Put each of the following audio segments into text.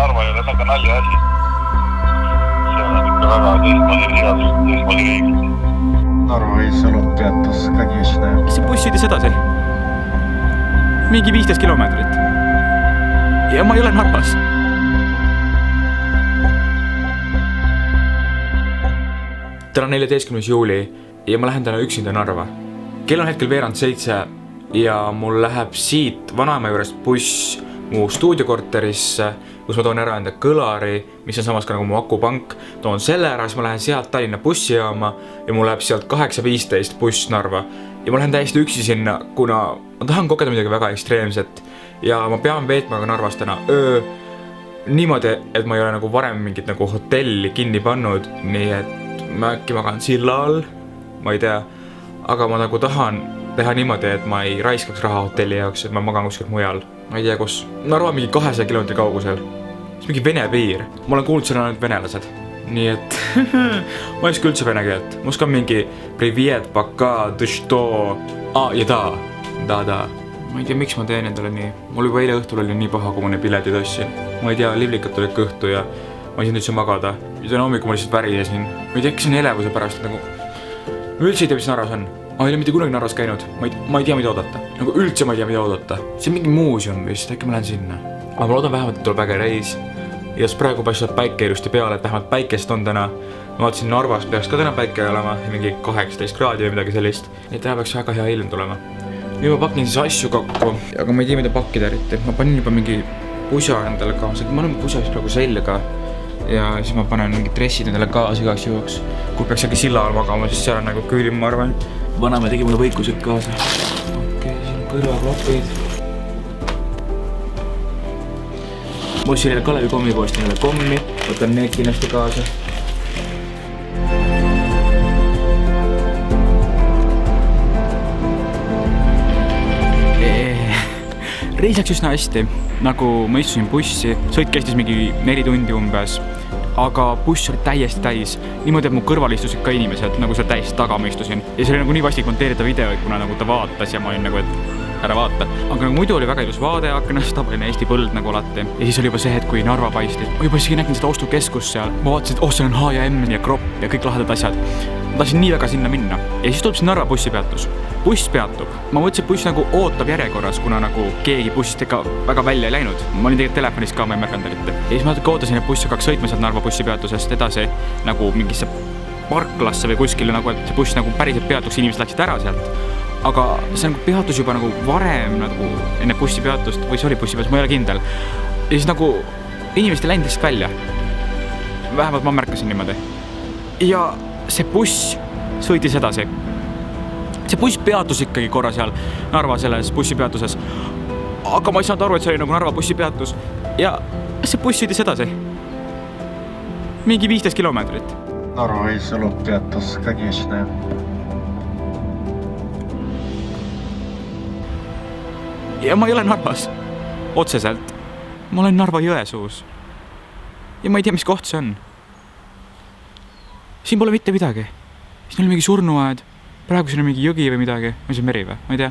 Narva ei ole väga nalja asi. See on ikka väga teistmoodi riigid. Narva olümpiaatus, конечно. See buss sõidis edasi. Mingi 15 kilomeetrit. Ja ma ei ole Narvas. Täna 14. juuli ja ma lähen täna üksinda Narva. Kell on hetkel 6:07 ja mul läheb siit vanaema juurest buss mu stuudiokorterisse, kus ma toon ära enda kõlari, mis on samas ka nagu mu akupank. Toon selle ära, siis ma lähen sealt Tallinna bussijaama ja mul läheb sealt 8:15 buss Narva. Ja ma lähen täiesti üksi sinna, kuna ma tahan kogeda midagi väga ekstreemset ja ma pean veetma ka Narvas täna öö niimoodi, et ma ei ole nagu varem mingit nagu hotelli kinni pannud, nii et ma äkki magan silla all, ma ei tea, aga ma nagu tahan teha niimoodi, et ma ei raiskaks raha hotelli jaoks, et ma magan kuskil mujal. Ma ei tea, kus. Narva mingi 200 kilomeetri kaugusel. See mingi Vene piir. Ma olen kuulnud sõna ainult venelased. Nii et ma ei oska üldse vene keelt. Ma oskan mingi privet, paka, tõšto, ja da. Ma ei tea, miks ma teen endale nii. Mul juba eile õhtul oli nii paha, kui ma neid piletid ostsin. Ma ei tea, livlikad tulid kõhtu ja ma ei saanud üldse magada. Ja see on hommikul ma lihtsalt värisesin. Ma ei tea, kas see on elevuse pärast, et nagu ma üldse ei tea, mis Narvas on. Ma ei ole mitte kunagi Narvas käinud. Ma ei tea, mida oodata. Nagu üldse ma ei tea, mida oodata. See on mingi muuseum vist, äkki ma lähen sinna. Aga ma loodan vähemalt, et tuleb äge reis. Ja praegu paistab päike ilusti peale, et vähemalt päikest on täna. Ma vaatasin Narvas peaks ka täna päike olema, mingi 18 kraadi või midagi sellist. Nii täna peaks väga hea ilm tulema. Nüüd ma pakin siis asju kokku, aga ma ei tea, mida pakkida eriti. Ma panin juba mingi pusa endale kaasa. Ma olen pusa siis praegu selga. Ja siis ma panen mingid dressid endale kaasa igaks juhuks. Kui peaks äkki silla all magama, siis seal on nagu külim, ma arvan. Vanaema tegi mulle võikused kaasa. Okei, siin on kõrvaklapid. Ma ostsin neile Kalevi kommipoest neile kommi. Võtan need kindlasti kaasa. Reis läks üsna hästi, nagu ma istusin bussi, sõit kestis mingi 4 tundi umbes, aga buss oli täiesti täis, niimoodi, et mu kõrval istusid ka inimesed, nagu seal täiesti taga ma istusin. Ja see oli nagu nii vastik monteerida videoid, kuna nagu ta vaatas ja ma olin nagu, et ära vaata. Aga nagu muidu oli väga ilus vaade aknast, tavaline Eesti põld nagu alati. Ja siis oli juba see hetk, kui Narva paistis. Ma juba isegi nägin seda ostukeskust seal. Ma vaatasin, et seal on H&M ja kropp ja kõik lahedad asjad. Ma tahtsin nii väga sinna minna. Ja siis tuleb see Narva bussipeatus. Buss peatub. Ma mõtlesin, et buss nagu ootab järjekorras, kuna nagu keegi bussist ikka väga välja ei läinud. Ma olin tegelikult telefonis ka, ma ei märganud eriti. Ja siis ma ootasin, et buss hakkaks sõitma sealt Narva bussipeatusest edasi nagu mingisse parklasse või kuskile, nagu, et see buss nagu päriselt peatuks, inimesed läksid ära sealt. Aga see nagu peatus juba nagu varem nagu enne bussipeatust või see oli bussipeatus, ma ei ole kindel. Ja siis nagu inimesed ei läinud lihtsalt välja. Vähemalt ma märkasin niimoodi. Ja see buss sõitis edasi. See buss peatus ikkagi korra seal Narva selles bussipeatuses. Aga ma ei saanud aru, et see oli nagu Narva bussipeatus. Ja see buss sõitis edasi. Mingi 15 kilomeetrit. Narva olümpiaatus, конечно. Ja ma ei ole Narvas. Otseselt. Ma olen Narva Jõesuus. Ja ma ei tea, mis koht see on. Siin pole mitte midagi. Siin oli mingi surnuaed. Praegu siin on mingi jõgi või midagi. Või see on meri või? Ma ei tea.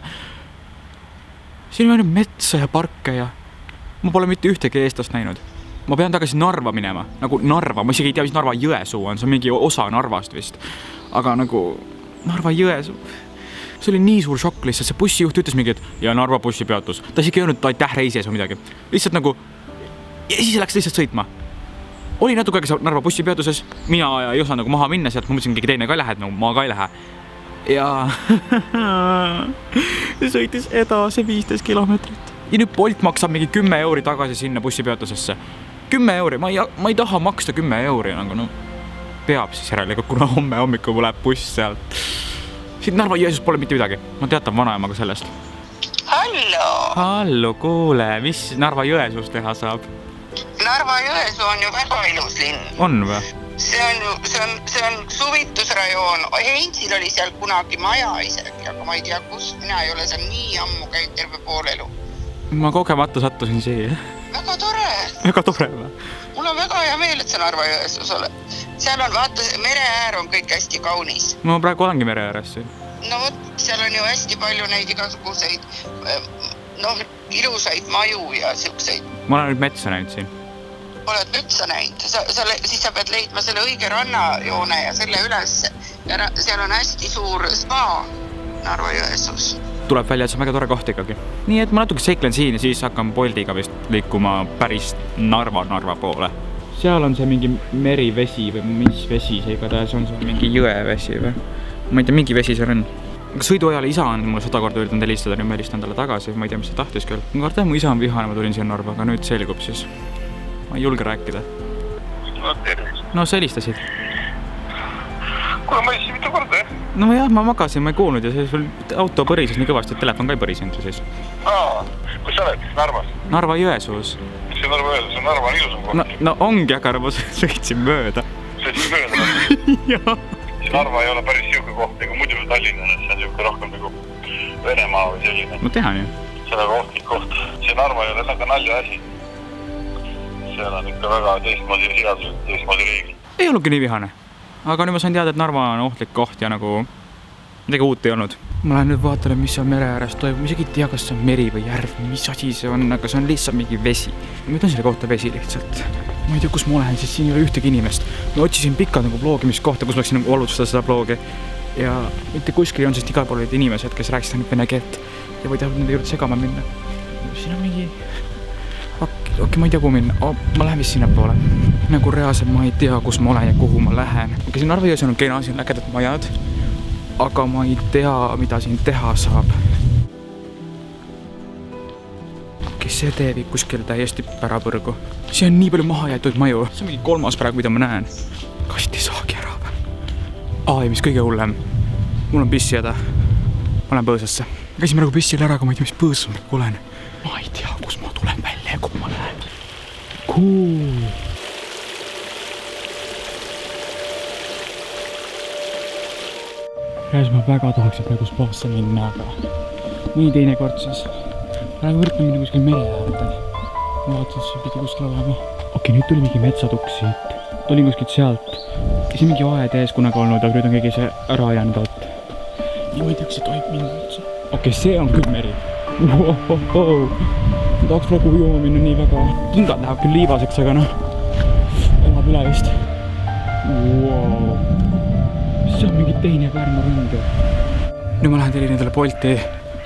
Siin on metsa ja parke ja ma pole mitte ühtegi eestlast näinud. Ma pean tagasi Narva minema. Nagu Narva. Ma isegi ei tea, mis Narva Jõesuu on. See on mingi osa Narvast vist. Aga nagu Narva Jõesuu. See oli nii suur šokk lihtsalt. See bussijuht ütles mingi, et ja Narva bussipeatus. Ta isegi ei öelnud aitäh reisi ees või midagi. Lihtsalt nagu ja siis läks lihtsalt sõitma. Oli natuke aega Narva bussipeatuses. Mina ei osanud nagu maha minna sealt. Ma mõtlesin, keegi teine ka ei lähe, et nagu ma ka ei lähe. Ja see sõitis edasi 15 kilomeetrit. Ja nüüd Bolt maksab mingi 10 euri tagasi sinna bussipeatusesse. 10 euri. Ma ei taha maksta 10 euri. Nagu, no, peab siis järelikult, kuna homme hommikul läheb buss sealt. Siit Narva Jõesus pole mitte midagi. Ma teatan vanaemaga sellest. Hallo, kuule, mis Narva Jõesus teha saab? Narva Jõesuu on ju väga ilus linn. On või? See on suvitusrajoon. Heinsil oli seal kunagi maja isegi, aga ma ei tea, kus. Mina ei ole seal nii ammu käinud terve pool elu. Ma kogemata sattusin siia. Väga tore. Väga tore või? Mul on väga hea meel, et sa Narva Jõesus oled. Seal on, vaata, mere äär on kõik hästi kaunis. Ma praegu olengi mere ääres siin. No võt, seal on ju hästi palju neid igasuguseid ilusaid maju ja siukseid. Ma olen nüüd metsa näinud siin. oled üldse näinud, siis sa pead leidma selle õige rannajoone ja selle üles ja seal on hästi suur spa Narva-Jõesuus. Tuleb välja, et see on väga tore koht ikkagi. Nii et ma natuke seiklen siin ja siis hakkan Boltiga vist liikuma päris Narva poole. Seal on see mingi merivesi või mis vesi see igatahes on, see mingi jõevesi või? Ma ei tea, mingi vesi seal on. Sõiduajale isa on mulle 100 korda üldanud helistada, nüüd ma helistan talle tagasi, ma ei tea, mis see tahtis küll. Ma kardan, mu isa on vihane, ma tulin siia Narva, aga nüüd selgub siis. Ma ei julge rääkida. No tervist. No sa helistasid. Kuule, ma helistasin mitu korda, jah? No jah, ma magasin, ma ei kuulnud ja sul auto põrises nii kõvasti, et telefon ka ei põrisenud siis. Kus sa oled? Narvas? Narva-Jõesuus. Mis see Narva-Jõesuus on? Narva on ilusam koht. No ongi, aga ma sõitsin mööda. Sõitsin mööda? Jah. Narva ei ole päris siuke koht, nagu muidu Tallinna, see on siuke rohkem nagu Venemaa või selline. No tehan ju. See on väga ohtlik koht. See Narva ei ole väga nalja asi. Seal on ikka väga teistmoodi seadused, teistmoodi reeglid. Ei olnudki nii vihane. Aga nüüd ma sain teada, et Narva on ohtlik koht ja nagu midagi uut ei olnud. Ma lähen nüüd vaatama, mis seal mere ääres toimub. Ma isegi ei tea, kas see on meri või järv, mis asi see on, aga see on lihtsalt mingi vesi. Ma ütlen selle kohta vesi lihtsalt. Ma ei tea, kus ma olen, sest siin ei ole ühtegi inimest. Ma otsisin pikalt nagu bloogimiskohta, kus ma läksin nagu alustada seda bloogi. Ja mitte kuskil on, sest igal pool olid inimesed, kes rääkisid ainult vene keelt ja ma ei taha nende juurde segama minna. Siin on mingi... Okei, ma ei tea, kuhu minna. Ma lähen vist sinna poole. Nagu reaalselt ma ei tea, kus ma olen ja kuhu ma lähen. Siin Narva-Jões on kena, siin on ägedad majad. Aga ma ei tea, mida siin teha saab. See tee viib kuskil täiesti pärapõrgu. See on nii palju maha jäetud maju. See on mingi 3. praegu, mida ma näen. Kast ei saagi ära või? Ja mis kõige hullem. Mul on pissijäda. Ma lähen põõsasse. Käisin praegu pissil ära, aga ma ei tea, mis põõsas ma olen. Ma ei tea, kus ma tulen välja ja kuhu ma lähen. Cool. Rääs ma väga tahaksin praegu spaasse minna, aga nii teine kord siis. Praegu üritan minna kuskil mere äärde. Ma vaatan, et see pidi kuskil olema. Okei, nüüd tuli mingi metsatukk siit. Tulin kuskilt sealt. See mingi aed ees kunagi olnud, aga nüüd on keegi see ära jäänud alt. Ja ma ei tea, kas see tohib minna üldse. Okei, see on küll meri. Ma tahaks praegu ujuma minna nii väga. Kingad läheb küll liivaseks, aga noh. Elab üle vist. Wow. See on mingi teine Pärnu rõnd. Nüüd ma lähen tellin endale Bolti.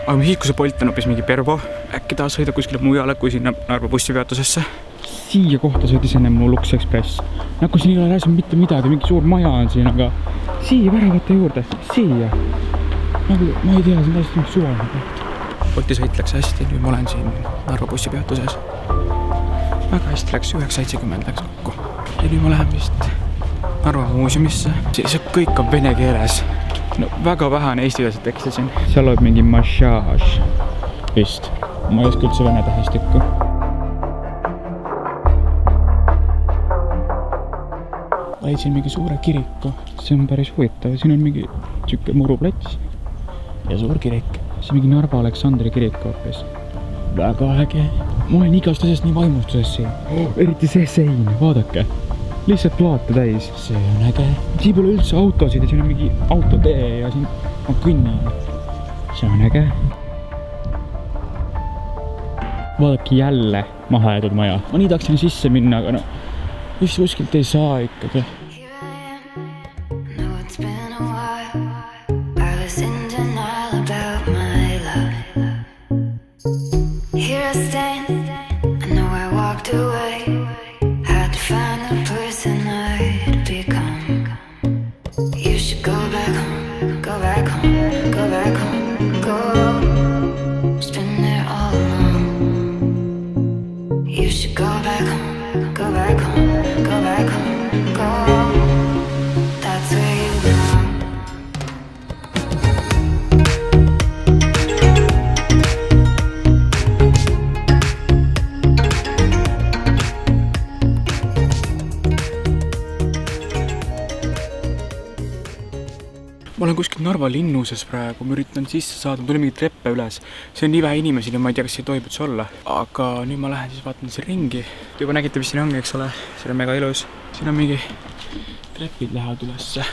Aga siis, kui see Bolt on hoopis mingi Pervo, äkki ta sõidab kuskile mujale kui sinna Narva bussipeatusesse. Siia kohta sõidis enne mu Lux Express. Nagu siin ei ole rääs mitte midagi, mingi suur maja on siin, aga siia väravate juurde, siia. Nagu, ma ei tea, see on täiesti mingi suvaline koht. Bolti sõit läks hästi, nüüd ma olen siin Narva bussipeatuses. Väga hästi läks, 9.70 läks kokku. Ja nüüd ma lähen vist Narva muuseumisse. See kõik on vene keeles. No väga vähe on eestilased tekstisin. Seal loeb mingi massaaž vist. Ma ei oska üldse vene tähestikku. Leidsin mingi suure kiriku. See on päris huvitav. Siin on mingi tšükke muruplats ja suur kirik. See on mingi Narva Aleksandri kirik hoopis. Väga äge. Ma olen igast asjast nii vaimustuses siin. Eriti see sein, vaadake. Lihtsalt plaate täis. See on äge. Siin pole üldse autosid ja siin on mingi autotee ja siin ma kõnnin. See on äge. Vaadake jälle maha jäetud maja. Ma nii tahaksin sisse minna, aga no vist kuskilt ei saa ikkagi. Ma olen kuskil Narva linnuses praegu, ma üritan sisse saada, ma tulin mingi treppe üles. See on nii vähe inimesi, ma ei tea, kas see tohib üldse olla. Aga nüüd ma lähen siis vaatan siin ringi. Juba nägite, mis siin on, eks ole. See on mega ilus. Siin on mingi trepid lähevad ülesse.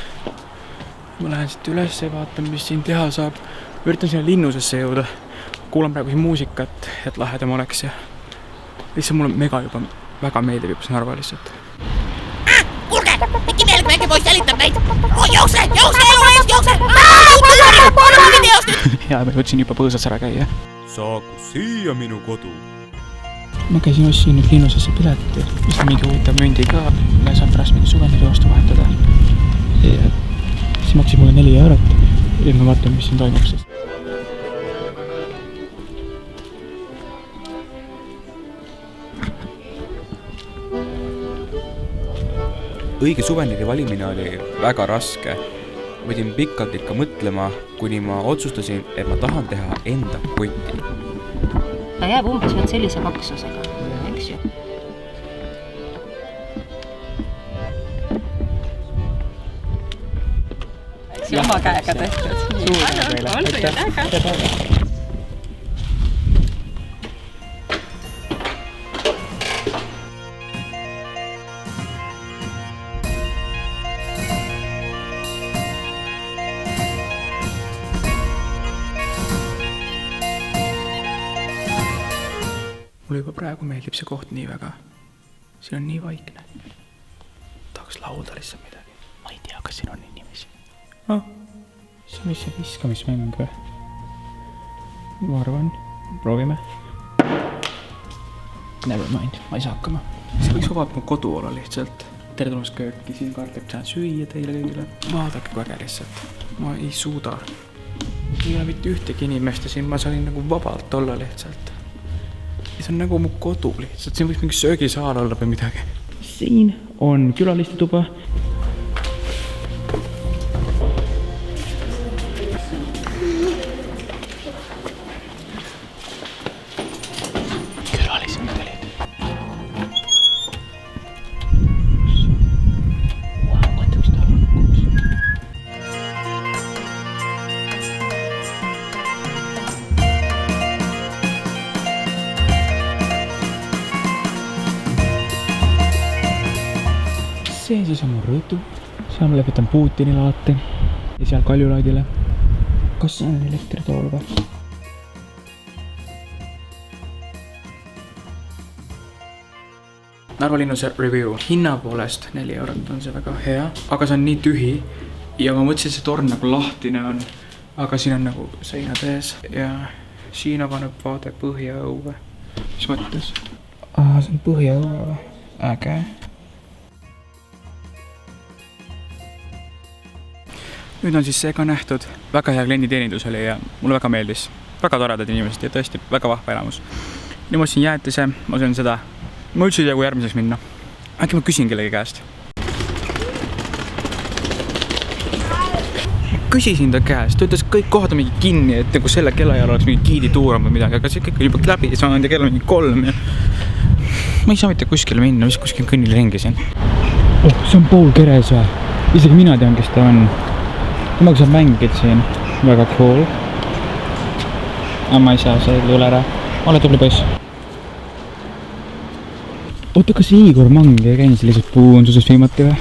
Ma lähen siit üles ja vaatan, mis siin teha saab. Ma üritan sinna linnusesse jõuda. Kuulan praegu siin muusikat, et lahedam oleks ja lihtsalt mul on väga meeldib juba see Narva lihtsalt. Kuulge, äkki meelega väike poiss jälitab meid. Jookse, elu eest, jookse! Ja ma võtsin juba põõsas ära käia. Saagu siia minu kodu. Ma käisin ostsin nüüd linnusesse pileti. Mis on mingi huvitav mündi ka. Saab pärast mingi suvendiiri vastu vahetada. Ja siis maksis mulle 4 eurot. Ja ma vaatan, mis siin toimub siis. Õige suveniiri valimine oli väga raske. Võidin pikalt ikka mõtlema, kuni ma otsustasin, et ma tahan teha enda kotti. Ta jääb umbes veel sellise paksusega, eks ju? See oma käega tehtud. Suur tänu teile. On see äge? Mulle juba praegu meeldib see koht nii väga. Siin on nii vaikne. Tahaks laulda lihtsalt midagi. Ma ei tea, kas siin on inimesi. See on vist see viskamismäng või? Ma arvan. Proovime. Never mind. Ma ei saa hakkama. See võiks vabalt mu kodu olla lihtsalt. Tere tulemast kööki. Siin kaartlik saan süüa teile kõigile. Vaadake kui äge lihtsalt. Ma ei suuda. Ei ole mitte ühtegi inimest ja siin ma sain nagu vabalt olla lihtsalt. See on nagu mu kodu lihtsalt, siin võiks mingi söögisaal olla või midagi. Siin on külaliste tuba. Külalised olid. Vaata, mis ta on. See siis on mu rõdu. Seal ma lõpetan Putini laate ja seal Kaljulaidile. Kas see on elektritool või? Narva linnuse review. Hinna poolest 4 eurot on see väga hea, aga see on nii tühi ja ma mõtlesin, et see torn nagu lahtine on, aga siin on nagu seinad ees ja siin avaneb vaade põhjaõue. Mis mõttes? See on põhjaõue või? Äge. Nüüd on siis see ka nähtud. Väga hea klienditeenindus oli ja mulle väga meeldis. Väga toredad inimesed ja tõesti väga vahva elamus. Nüüd ma ostsin jäätise, ma söön seda. Ma üldse ei tea, kui järgmiseks minna. Äkki ma küsin kellegi käest. Ma küsisin ta käest, ta ütles, kõik kohad on mingi kinni, et nagu selle kellaajal oleks mingi giidituuram või midagi, aga see kõik on juba läbi ja saanud ja kell on mingi 3 ja ma ei saa mitte kuskile minna, mis kuskil kõnnile ringi siin. See on Paul Keres või? Isegi mina tean, kes ta on. Temaga saab mängid siin. Väga cool. Aga ma ei saa, see ei tule ära. Ole tubli poiss. Oota, kas Igor Mang ei käinud sellised puunsuses viimati või?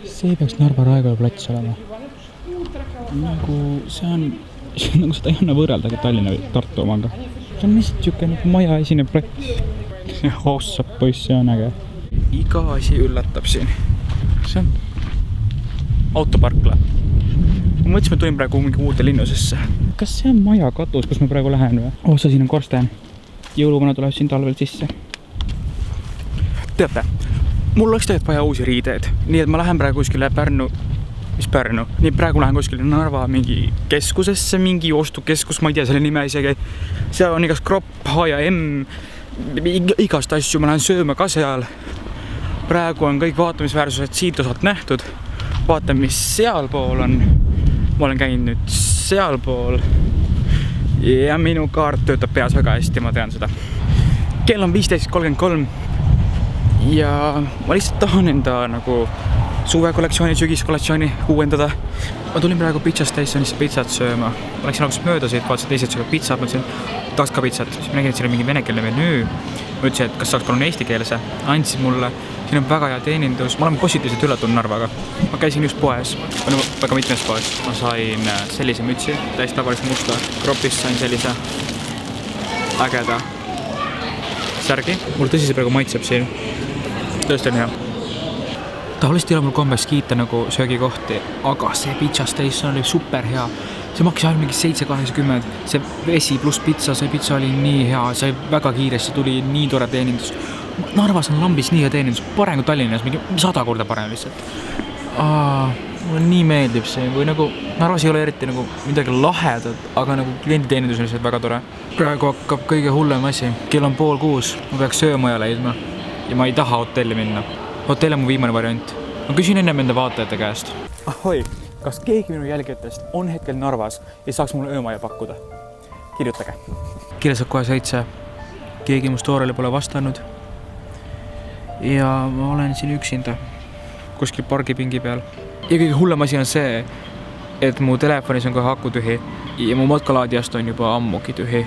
See peaks Narva Raekoja plats olema. Nagu see on nagu seda ei anna võrreldagi Tallinna või Tartu omaga. See on lihtsalt siuke nagu maja esine plats. See hossab poiss, see on äge. Iga asi üllatab siin. See on autoparkla. Ma mõtlesin, et tulin praegu mingi uude linnusesse. Kas see on maja katus, kus ma praegu lähen või? Siin on korsten. Jõuluvana tuleb siin talvel sisse. Teate, mul oleks tegelikult vaja uusi riideed. Nii et ma lähen praegu kuskile Pärnu. Mis Pärnu? Nii praegu lähen kuskile Narva mingi keskusesse, mingi ostukeskus, ma ei tea selle nime isegi. Seal on igast Kropp, H&M, igast asju, ma lähen sööma ka seal. Praegu on kõik vaatamisväärsused siit osalt nähtud. Vaatan, mis sealpool on. Ma olen käinud nüüd sealpool ja minu kaart töötab peas väga hästi, ma tean seda. Kell on 15.33 ja ma lihtsalt tahan enda nagu suvekollektsiooni, sügiskollektsiooni uuendada. Ma tulin praegu Pizza Stationisse pizzat sööma. Ma läksin alguses mööda siit, vaatasin teised söövad pizzat, mõtlesin, tahaks ka pizzat. Siis ma nägin, et siin on mingi venekeelne menüü. Ma ütlesin, et kas saaks palun eesti keelse. Andsid mulle. Siin on väga hea teenindus. Ma olen positiivselt üllatunud Narvaga. Ma käisin just poes. Väga mitmes poes. Ma sain sellise mütsi. Täiesti tavalise musta. Kropist sain sellise ägeda. särgi. Mul tõsiselt praegu maitseb siin. Tõesti on hea. Tavaliselt ei ole mul kombeks kiita nagu söögikohti, aga see pizza station oli super hea. See maksis ainult mingi 7,80. See vesi pluss pizza, see pizza oli nii hea, sai väga kiiresti, tuli nii tore teenindus. Narvas on lambis nii hea teenindus, parem kui Tallinnas, mingi 100 korda parem lihtsalt. Mulle nii meeldib see, kui nagu Narvas ei ole eriti nagu midagi lahedat, aga nagu klienditeenindus on lihtsalt väga tore. Praegu hakkab kõige hullem asi. Kell on 5:30, ma peaks söömaja leidma ja ma ei taha hotelli minna. Hotell on mu viimane variant. Ma küsin ennem enda vaatajate käest. Ahoi, kas keegi minu jälgijatest on hetkel Narvas ja saaks mulle öömaja pakkuda? Kirjutage. Kell saab kohe 7. Keegi mu stoorele pole vastanud. Ja ma olen siin üksinda. Kuskil pargipingi peal. Ja kõige hullem asi on see, et mu telefonis on kohe aku tühi ja mu matkalaadijast on juba ammugi tühi.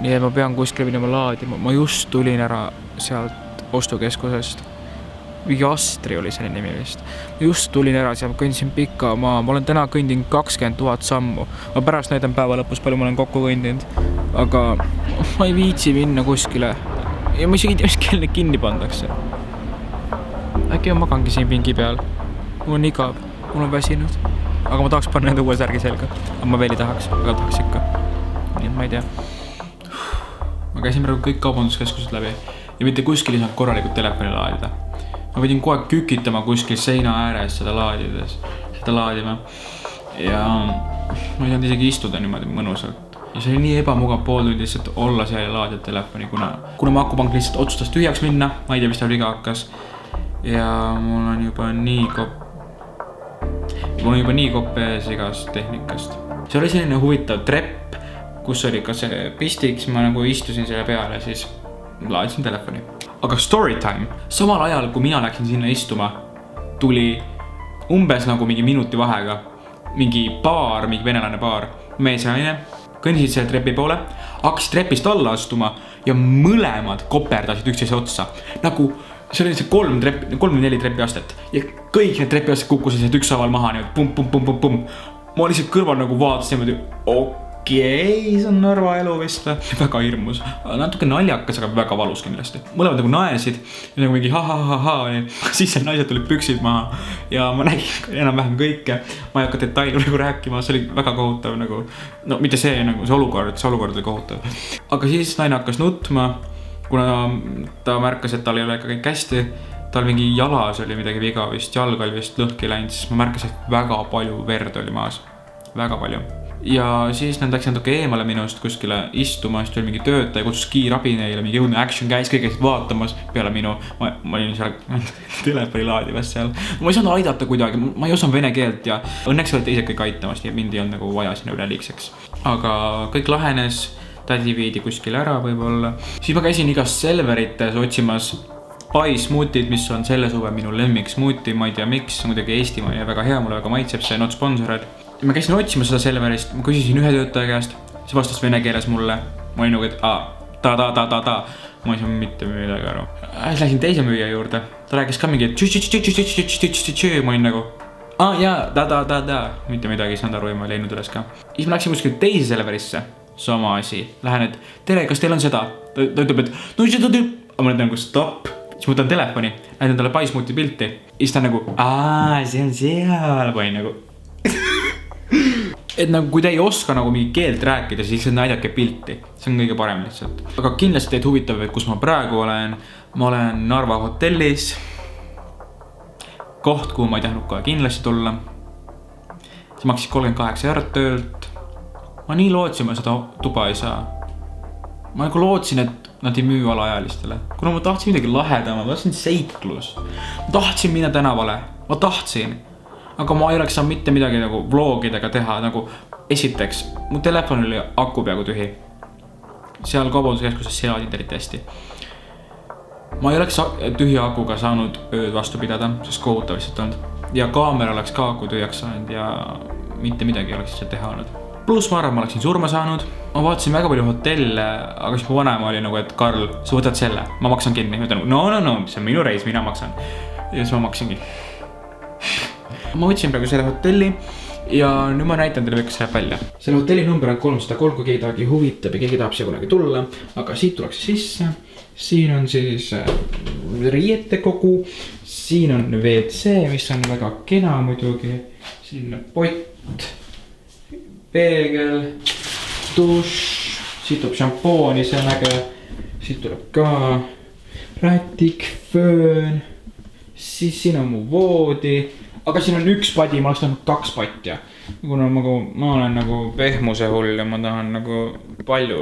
Nii et ma pean kuskil minema laadima. Ma just tulin ära sealt ostukeskusest. Mingi Astri oli selle nimi vist. Ma just tulin ära seal, ma kõndisin pika maa. Ma olen täna kõndinud 20 000 sammu. Ma pärast näitan päeva lõpus, palju ma olen kokku kõndinud. Aga ma ei viitsi minna kuskile. Ja ma isegi ei tea, mis kell neid kinni pandakse. Äkki ma magangi siin pingi peal. Mul on igav, mul on väsinud. Aga ma tahaks panna enda uue särgi selga. Aga ma veel ei tahaks, aga tahaks ikka. Nii et ma ei tea. Ma käisin praegu kõik kaubanduskeskused läbi. Ja mitte kuskil ei saanud korralikult telefoni laadida. Ma pidin kogu aeg kükitama kuskil seina ääres seda laadima. Ja ma ei saanud isegi istuda niimoodi mõnusalt. Ja see oli nii ebamugav pool tundi lihtsalt olla seal ja laadida telefoni, kuna mu akupank lihtsalt otsustas tühjaks minna. Ma ei tea, mis ta viga hakkas. Ja mul on juba nii kopp ees igast tehnikast. See oli selline huvitav trepp, kus oli ka see pistik, siis ma nagu istusin selle peale ja siis laadisin telefoni. Aga story time. Samal ajal, kui mina läksin sinna istuma, tuli umbes nagu mingi minuti vahega mingi baar, mingi venelane baar, mees ja naine, kõndisid selle trepi poole, hakkasid trepist alla astuma ja mõlemad koperdasid üksteise otsa. Nagu see oli see 3-4 trepiastet ja kõik need trepiasted kukkusid ükshaaval maha nii, pum. Ma lihtsalt kõrval nagu vaatasin niimoodi, okei, see on Narva elu vist. Väga hirmus, natuke naljakas, aga väga valus kindlasti. Mõlemad nagu naesid ja nagu mingi ha. Siis seal naised tulid püksid maha ja ma nägin enam-vähem kõike. Ma ei hakka detaili nagu rääkima, see oli väga kohutav nagu. No mitte see, nagu see olukord oli kohutav. Aga siis naine hakkas nutma, kuna ta märkas, et tal ei ole ikka kõik hästi. Tal mingi jalas oli midagi viga vist, jalg oli vist lõhki läinud, siis ma märkas, et väga palju verd oli maas. Väga palju. Ja siis nad läks natuke eemale minust kuskile istuma, siis tuli mingi töötaja, kutsus kiirabi neile, mingi jõudne action käis, kõik käisid vaatamas peale minu. Ma olin seal telefoni laadimas seal. Ma ei saanud aidata kuidagi, ma ei osanud vene keelt ja õnneks olid teised kõik aitamast ja mind ei olnud nagu vaja sinna üleliigseks. Aga kõik lahenes, tädi viidi kuskile ära võib-olla. Siis ma käisin igast Selverites otsimas pai smootid, mis on selle suve minu lemmik smooti, ma ei tea miks, muidugi Eestimaa ja väga hea, mulle väga maitseb see, not sponsored. Ma käisin otsima seda Selverist, ma küsisin ühe töötaja käest, see vastas vene keeles mulle. Ma olin nagu, et ta. Ma ei saa mitte midagi aru. Siis läksin teise müüja juurde, ta rääkis ka mingi, et ma olin nagu, jaa, ta. Mitte midagi ei saanud aru ja ma ei leidnud üles ka. Siis ma läksin kuskil teise Selverisse, sama asi. Lähen, et tere, kas teil on seda? Ta ütleb, et no see ta. Ma olen nagu stopp. Siis ma võtan telefoni, näitan talle paismuuti pilti. Siis ta nagu, see on seal. Ma olin nagu et nagu kui te ei oska nagu mingi keelt rääkida, siis näidake pilti. See on kõige parem lihtsalt. Aga kindlasti teid huvitav, et kus ma praegu olen. Ma olen Narva hotellis. Koht, kuhu ma ei tahtnud kohe kindlasti tulla. See maksis 38 eurot töölt. Ma nii lootsin, ma seda tuba ei saa. Ma nagu lootsin, et nad ei müü alaealistele. Kuna ma tahtsin midagi lahedama, ma tahtsin seiklus. Ma tahtsin minna tänavale. Ma tahtsin. Aga ma ei oleks saanud mitte midagi nagu vlogidega teha, nagu esiteks, mu telefon oli aku peaaegu tühi. Seal kaubanduskeskuses sead internet hästi. Ma ei oleks tühja akuga saanud ööd vastu pidada, sest kohutav lihtsalt olnud. Ja kaamera oleks ka aku tühjaks saanud ja mitte midagi oleks lihtsalt teha olnud. Plus ma arvan, ma oleksin surma saanud. Ma vaatasin väga palju hotelle, aga siis mu vanema oli nagu, et Karl, sa võtad selle, ma maksan kinni. Ma ütlen, no, see on minu reis, mina maksan. Ja siis ma maksingi. Ma võtsin praegu selle hotelli ja nüüd ma näitan teile, kuidas see näeb välja. selle hotelli number on 303, kui keegi tahagi huvitab ja keegi tahab siia kunagi tulla. Aga siit tullakse sisse. Siin on siis riietekogu. Siin on WC, mis on väga kena muidugi. Siin on pott, peegel, dušš. Siit tuleb šampooni, see on äge. Siit tuleb ka rätik, föön. Siis siin on mu voodi. Aga siin on üks padi, ma oleks tahtnud 2 patja. Kuna ma olen nagu pehmuse hull ja ma tahan nagu palju,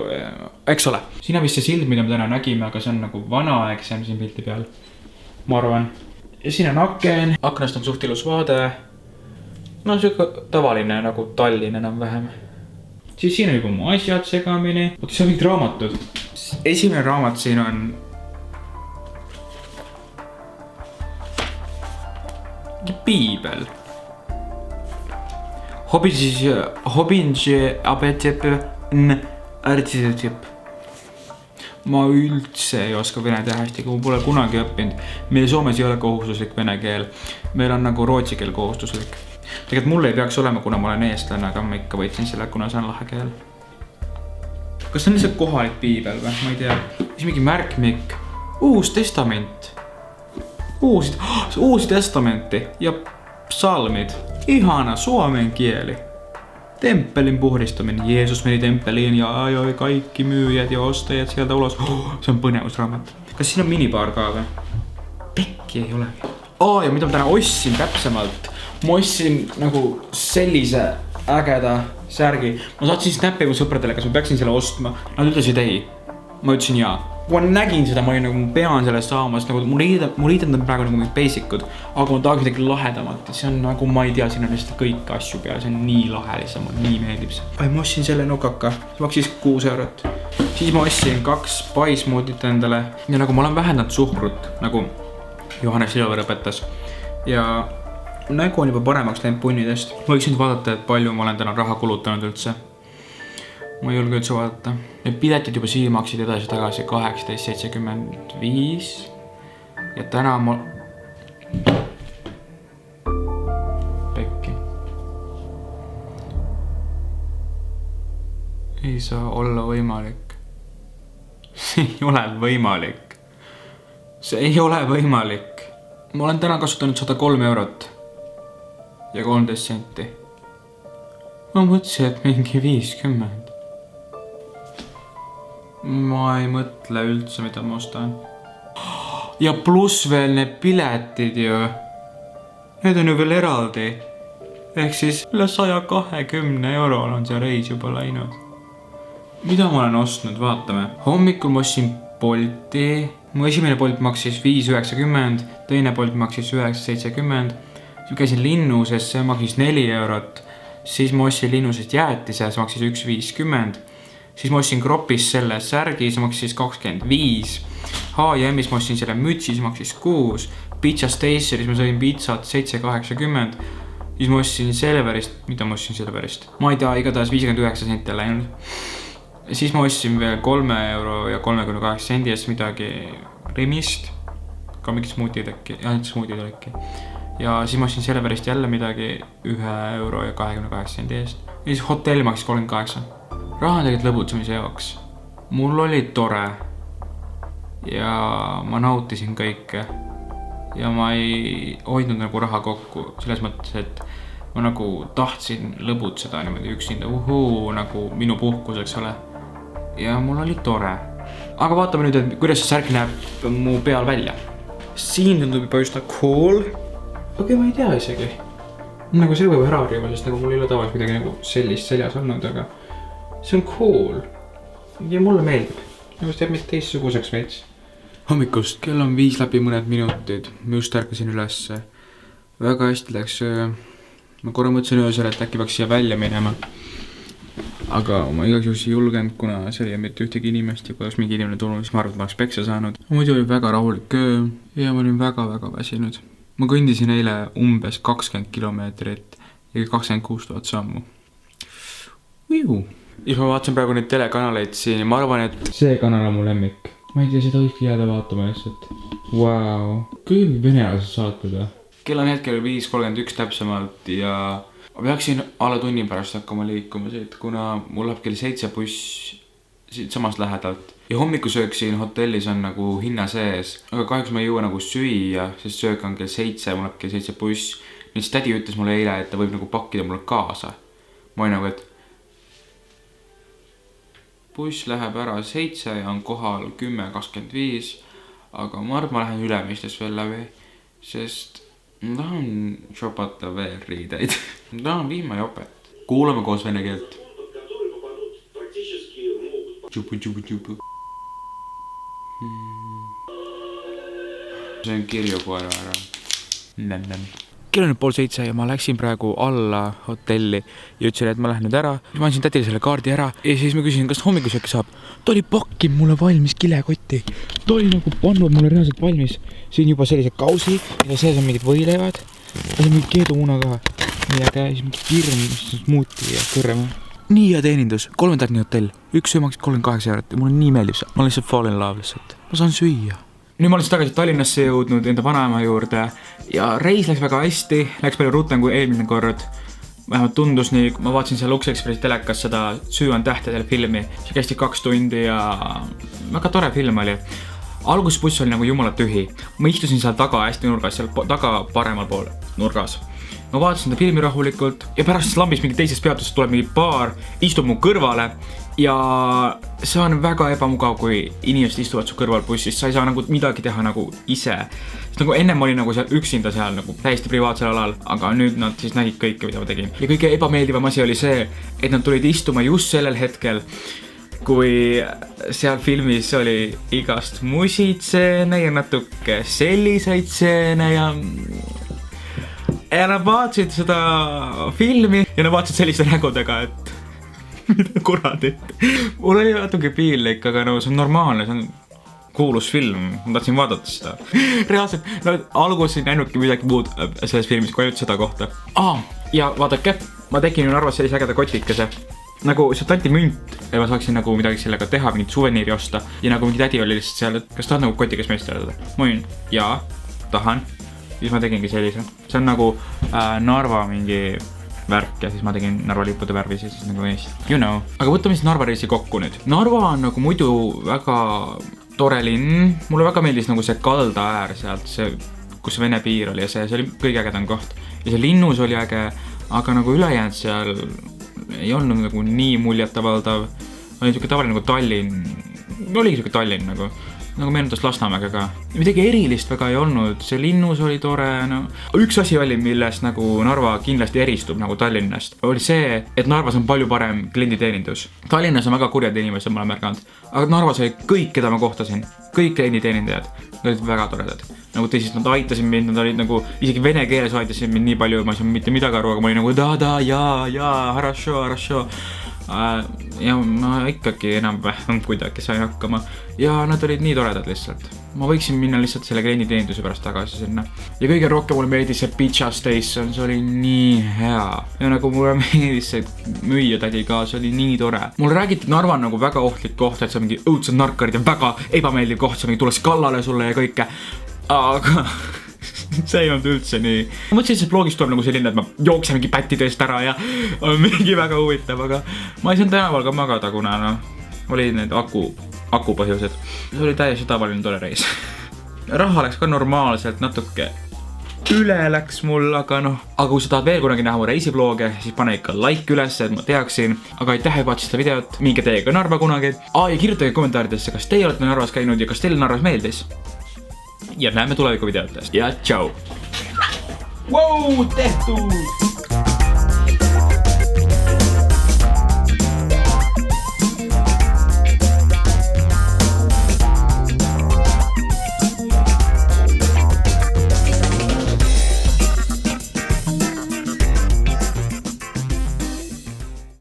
eks ole. Siin on vist see sild, mida me täna nägime, aga see on nagu vana aeg, see on siin pildi peal. Ma arvan. Ja siin on aken. Aknast on suht ilus vaade. No siuke tavaline nagu Tallinn enam-vähem. Siis siin on juba mu asjad segamini. Oota, see on mingid raamatud. Esimene raamat siin on piibel. Hobinži abetep n-artisotip. Ma üldse ei oska vene teha hästi, kui ma pole kunagi õppinud. Meil Soomes ei ole kohustuslik vene keel. Meil on nagu rootsi keel kohustuslik. Tegelikult mulle ei peaks olema, kuna ma olen eestlane, aga ma ikka võitsin selle, kuna see on lahe keel. Kas see on lihtsalt kohalik piibel või? Ma ei tea. Siis mingi märkmik. Uus testament. Uusi testamenti ja psalmid. Ihana suomen kieli. Temppelin puhdistaminen. Jeesus meni temppeliin ja ajoi kaikki myyjät ja ostajat sieltä ulos. See on põnevusraamat. Kas siin on minibaar ka või? Pekki ei olegi. Ja mida ma täna ostsin täpsemalt. Ma ostsin nagu sellise ägeda särgi. Ma saatsin snappi mu sõpradele, kas ma peaksin selle ostma. Nad ütlesid ei. Ma ütlesin jaa. Kui ma nägin seda, ma olin nagu, ma pean sellest saama, sest nagu mu riided on praegu nagu mingid basicud, aga ma tahaks midagi lahedamat. See on nagu, ma ei tea, siin on lihtsalt kõik asju peal, see on nii lahe lihtsalt, mulle nii meeldib see. Ma ostsin selle nokaka, see maksis 6 eurot. Siis ma ostsin 2 paismoodit endale ja nagu ma olen vähendanud suhkrut, nagu Johannes Silver õpetas. Ja nägu on juba paremaks läinud punnidest. Ma võiks nüüd vaadata, et palju ma olen täna raha kulutanud üldse. Ma ei julge üldse vaadata. Need piletid juba siia maksid edasi tagasi 18.75 ja täna ma... Pekki. Ei saa olla võimalik. See ei ole võimalik. See ei ole võimalik. Ma olen täna kasutanud 103 eurot ja 13 senti. Ma mõtlesin, et mingi 50. Ma ei mõtle üldse, mida ma ostan. Ja pluss veel need piletid ju. Need on ju veel eraldi. Ehk siis üle 120 eurol on see reis juba läinud. Mida ma olen ostnud, vaatame. Hommikul ma ostsin Bolti. Mu esimene Bolt maksis 5,90, teine Bolt maksis 9,70. Siis käisin Linnuses, see maksis 4 eurot. Siis ma ostsin Linnusest jäätises, maksis 1,50. Siis ma ostsin Kropis selle särgi, see maksis 25. H&M'is ma ostsin selle mütsi, see maksis 6. Pizza Stationis ma sõin pizzat 7,80. Siis ma ostsin Selverist, mida ma ostsin Selverist? Ma ei tea, igatahes 59 senti läinud. Siis ma ostsin veel 3 euro ja 38 sendi eest midagi Rimist. Ka mingid smuutid äkki, smuutid äkki. Ja siis ma ostsin Selverist jälle midagi 1 euro ja 28 sendi eest. Ja siis hotell maksis 38. Raha on tegelikult lõbutsemise jaoks. Mul oli tore ja ma nautisin kõike ja ma ei hoidnud nagu raha kokku selles mõttes, et ma nagu tahtsin lõbutseda niimoodi üksinda nagu minu puhkuseks ole ja mul oli tore. Aga vaatame nüüd, et kuidas see särk näeb mu peal välja. Siin tundub juba just cool. Okei, ma ei tea isegi. Nagu see võib ära harjuma, sest nagu mul ei ole tavaliselt midagi nagu sellist seljas olnud, aga see on cool ja mulle meeldib. Nagu teeb meid teistsuguseks veits. Hommikust, kell on 5 läbi mõned minutid. Ma just ärkasin ülesse. Väga hästi läks. Ma korra mõtlesin öösel, et äkki peaks siia välja minema. Aga ma igaks juhus ei julgenud, kuna see oli mitte ühtegi inimest ja kui oleks mingi inimene tulnud, siis ma arvan, et ma oleks peksa saanud. Muidu oli väga rahulik öö ja ma olin väga väsinud. Ma kõndisin eile umbes 20 kilomeetrit ja 26 000 sammu. Uiu! Ja ma vaatasin praegu neid telekanaleid siin ja ma arvan, et see kanal on mu lemmik. Ma ei tea, seda võikski jääda vaatama lihtsalt. Vau. Kõik venelased saated või? Kell on hetkel 5.31 täpsemalt ja ma peaksin alla tunni pärast hakkama liikuma siit, kuna mul läheb kell 7 buss siit samast lähedalt. Ja hommikusöök siin hotellis on nagu hinna sees, aga kahjuks ma ei jõua nagu süüa, sest söök on kell 7, mul läheb kell 7 buss. Nüüd siis tädi ütles mulle eile, et ta võib nagu pakkida mulle kaasa. Ma olin nagu, et buss läheb ära 7 ja on kohal 10:25, aga ma arvan, ma lähen Ülemistes veel läbi, sest ma tahan shopata veel riideid. Ma tahan vihma jopet. Kuulame koos vene keelt. Tšupu. See on kirju koera ära. Kell on 6:30 ja ma läksin praegu alla hotelli ja ütlesin, et ma lähen nüüd ära. Ma andsin tädile selle kaardi ära ja siis ma küsisin, kas hommikusööki saab. Ta oli pakkinud mulle valmis kilekotti. Ta oli nagu pannud mulle reaalselt valmis. Siin juba sellised kausi ja sees on mingid võileivad. Ja see on mingi keedumuna ka. Midagi, siis mingi kirm, smuuti ja kõrrema. Nii hea teenindus, 3-tähtne hotell. Üks söö maksid 38 eurot ja mulle nii meeldib see. Ma lihtsalt fall in love lihtsalt. Ma saan süüa. Nüüd ma olen siis tagasi Tallinnasse jõudnud enda vanaema juurde ja reis läks väga hästi, läks palju rutem kui eelmine kord. Vähemalt tundus nii, ma vaatasin seal Lux Expressi telekas seda Süü on tähtedel filmi. See kästi 2 tundi ja väga tore film oli. Algusbuss oli nagu jumala tühi. Ma istusin seal taga hästi nurgas, seal taga paremal pool nurgas. Ma vaatasin seda filmi rahulikult ja pärast lambis mingi teisest peatusest tuleb mingi paar, istub mu kõrvale ja see on väga ebamugav, kui inimesed istuvad su kõrval bussis, sa ei saa nagu midagi teha nagu ise. Sest nagu ennem oli nagu seal üksinda seal nagu täiesti privaatsel alal, aga nüüd nad siis nägid kõike, mida ma tegin. Ja kõige ebameeldivam asi oli see, et nad tulid istuma just sellel hetkel, kui seal filmis oli igast musitseene ja natuke selliseid tseene ja nad vaatasid seda filmi ja nad vaatasid selliste nägudega, et mida kuradit. Mul oli natuke piinlik, aga no see on normaalne, see on kuulus film, ma tahtsin vaadata seda. Reaalselt, no alguses ei näinudki midagi muud selles filmis, kui ainult seda kohta. Ja vaadake, ma tegin ju Narvas sellise ägeda kotikese. Nagu sealt anti münt ja ma saaksin nagu midagi sellega teha, mingit suveniiri osta. Ja nagu mingi tädi oli lihtsalt seal, et kas tahad nagu kotikes meesteleda? Ma olin, jaa, tahan. Siis ma tegingi sellise. See on nagu Narva mingi värk ja siis ma tegin Narva lippude värvis ja siis nagu Eesti. You know. Aga võtame siis Narva reisi kokku nüüd. Narva on nagu muidu väga tore linn. Mulle väga meeldis nagu see kalda äär sealt, see, kus Vene piir oli ja see oli kõige ägedam koht. Ja see linnus oli äge, aga nagu ülejäänud seal ei olnud nagu nii muljetavaldav. Oli niisugune tavaline nagu Tallinn. Oligi niisugune Tallinn nagu meenutas Lasnamäega ka. Midagi erilist väga ei olnud, see linnus oli tore, no. Üks asi oli, millest nagu Narva kindlasti eristub nagu Tallinnast, oli see, et Narvas on palju parem klienditeenindus. Tallinnas on väga kurjad inimesed, ma olen märganud, aga Narvas oli kõik, keda ma kohtasin, kõik klienditeenindajad, nad olid väga toredad. Nagu tõsist, nad aitasid mind, nad olid nagu, isegi vene keeles aitasid mind nii palju, ma ei saa mitte midagi aru, aga ma olin nagu da, jaa, harasho. Ja ma ikkagi enam kuidagi sain hakkama ja nad olid nii toredad lihtsalt. Ma võiksin minna lihtsalt selle klienditeeninduse pärast tagasi sinna. Ja kõige rohkem mulle meeldis see Pizza Station, see oli nii hea. Ja nagu mulle meeldis see müüja tädi ka, see oli nii tore. Mulle räägiti, et Narva on nagu väga ohtlik koht, et see on mingi õudsed narkarid ja väga ebameeldiv koht, see mingi tuleks kallale sulle ja kõike. Aga see ei olnud üldse nii. Ma mõtlesin, et see blogist tuleb nagu selline, et ma jooksen mingi pättidest ära ja on mingi väga huvitav, aga ma ei saanud tänaval ka magada, kuna oli need aku põhjused. See oli täiesti tavaline tore reis. Raha läks ka normaalselt, natuke üle läks mul, aga aga kui sa tahad veel kunagi näha mu reisiblooge, siis pane ikka like üles, et ma teaksin. Aga aitäh, et vaatasid seda videot, minge teiega Narva kunagi. Ja kirjutage kommentaaridesse, kas teie olete Narvas käinud ja kas teile Narvas meeldis. Ja näeme tuleviku videotest ja tšau! Wow, tehtud!